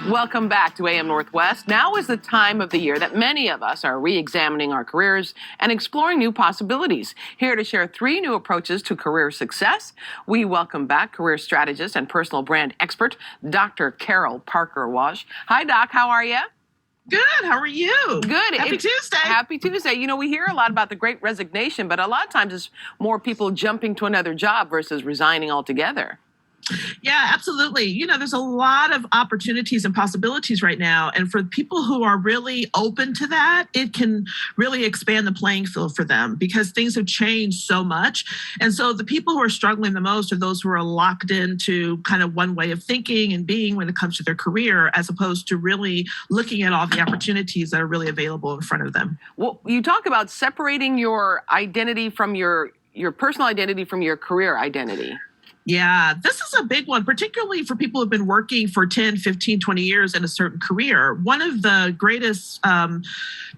Welcome back to AM Northwest. Now is the time of the year that many of us are re-examining our careers and exploring new possibilities. Here to share 3 new approaches to career success, we welcome back career strategist and personal brand expert, Dr. Carol Parker Walsh. Hi, Doc. How are you? Good. How are you? Good. Happy Tuesday. Happy Tuesday. You know, we hear a lot about the Great Resignation, but a lot of times it's more people jumping to another job versus resigning altogether. Yeah, absolutely. You know, there's a lot of opportunities and possibilities right now. And for people who are really open to that, it can really expand the playing field for them because things have changed so much. And so the people who are struggling the most are those who are locked into kind of one way of thinking and being when it comes to their career, as opposed to really looking at all the opportunities that are really available in front of them. Well, you talk about separating your identity from your personal identity from your career identity. Yeah, this is a big one, particularly for people who've been working for 10, 15, 20 years in a certain career. One of the greatest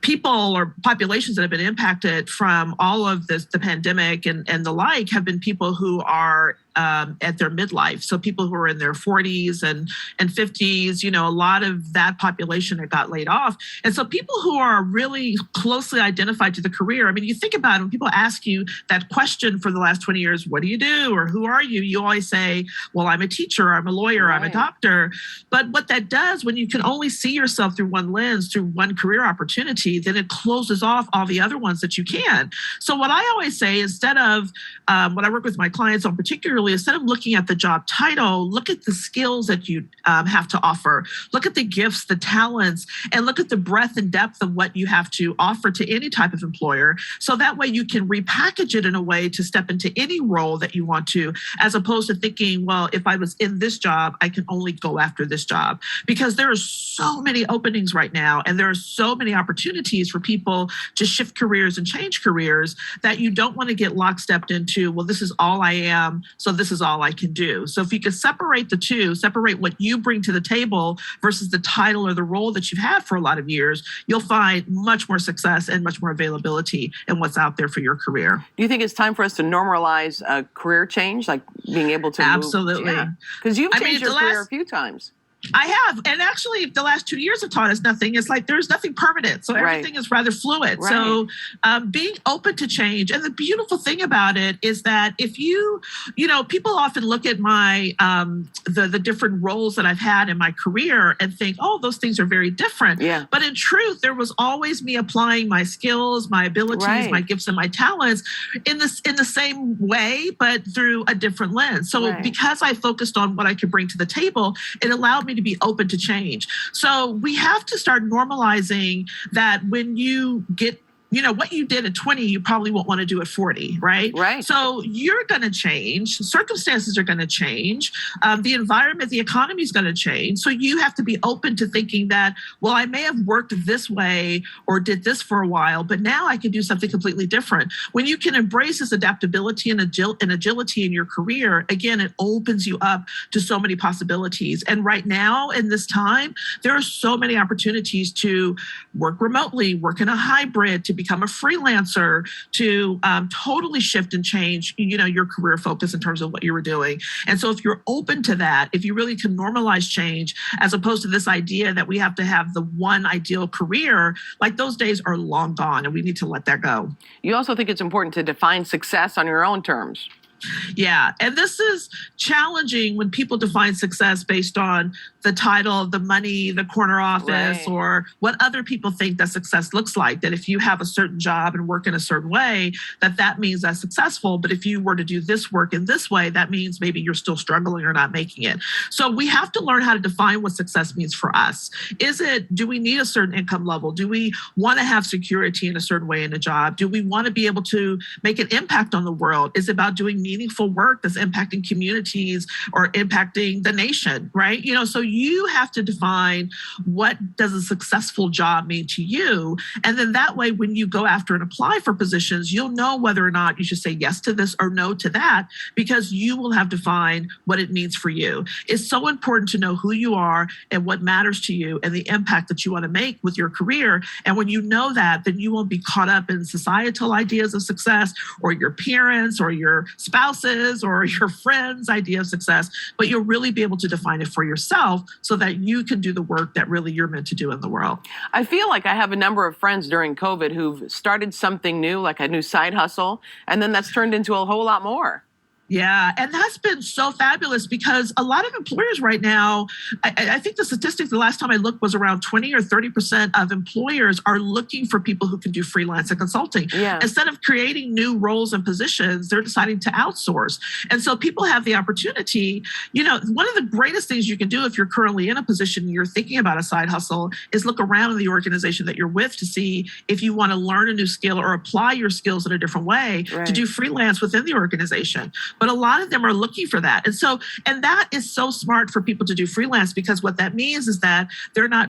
people or populations that have been impacted from all of this, the pandemic and the like, have been people who are at their midlife. So people who are in their 40s and 50s, you know, a lot of that population that got laid off. And so people who are really closely identified to the career, I mean, you think about it, when people ask you that question for the last 20 years, what do you do? Or who are you? You always say, well, I'm a teacher, I'm a lawyer, right. I'm a doctor. But what that does, when you can only see yourself through one lens, through one career opportunity, then it closes off all the other ones that you can. So what I always say, instead of what I work with my clients on particularly, instead of looking at the job title, look at the skills that you have to offer. Look at the gifts, the talents, and look at the breadth and depth of what you have to offer to any type of employer. So that way you can repackage it in a way to step into any role that you want to, as opposed to thinking, well, if I was in this job, I can only go after this job. Because there are so many openings right now, and there are so many opportunities for people to shift careers and change careers that you don't want to get lockstepped into, well, this is all I am, so this is all I can do. So if you could separate the two, separate what you bring to the table versus the title or the role that you've had for a lot of years, you'll find much more success and much more availability in what's out there for your career. Do you think it's time for us to normalize a career change, like being able to Absolutely. Because you've changed your career a few times. I have. And actually, the last 2 years have taught us nothing. It's like there's nothing permanent. So everything is rather fluid. Right. So being open to change. And the beautiful thing about it is that if you know, people often look at my the different roles that I've had in my career and think, oh, those things are very different. Yeah. But in truth, there was always me applying my skills, my abilities, my gifts, and my talents in the same way, but through a different lens. So because I focused on what I could bring to the table, it allowed me to be open to change. So we have to start normalizing that when you get, you know, what you did at 20, you probably won't want to do at 40, right? Right. So you're going to change. Circumstances are going to change. The environment, the economy is going to change. So you have to be open to thinking that, well, I may have worked this way or did this for a while, but now I can do something completely different. When you can embrace this adaptability and agility in your career, again, it opens you up to so many possibilities. And right now, in this time, there are so many opportunities to work remotely, work in a hybrid, to become a freelancer, to totally shift and change, you know, your career focus in terms of what you were doing. And so if you're open to that, if you really can normalize change, as opposed to this idea that we have to have the one ideal career, like those days are long gone and we need to let that go. You also think it's important to define success on your own terms. Yeah. And this is challenging when people define success based on the title, the money, the corner office, or what other people think that success looks like. That if you have a certain job and work in a certain way, that means that's successful. But if you were to do this work in this way, that means maybe you're still struggling or not making it. So we have to learn how to define what success means for us. Do we need a certain income level? Do we want to have security in a certain way in a job? Do we want to be able to make an impact on the world? Is it about doing meaningful work that's impacting communities or impacting the nation, right? You know, so you have to define what does a successful job mean to you. And then that way, when you go after and apply for positions, you'll know whether or not you should say yes to this or no to that, because you will have defined what it means for you. It's so important to know who you are and what matters to you and the impact that you want to make with your career. And when you know that, then you won't be caught up in societal ideas of success or your parents or your spouse spouse's or your friend's idea of success, but you'll really be able to define it for yourself so that you can do the work that really you're meant to do in the world. I feel like I have a number of friends during COVID who've started something new, like a new side hustle, and then that's turned into a whole lot more. Yeah, and that's been so fabulous because a lot of employers right now, I think the statistics the last time I looked was around 20 or 30% of employers are looking for people who can do freelance and consulting. Yeah. Instead of creating new roles and positions, they're deciding to outsource. And so people have the opportunity, one of the greatest things you can do if you're currently in a position you're thinking about a side hustle is look around in the organization that you're with to see if you want to learn a new skill or apply your skills in a different way to do freelance within the organization. But a lot of them are looking for that. And that is so smart for people to do freelance because what that means is that they're not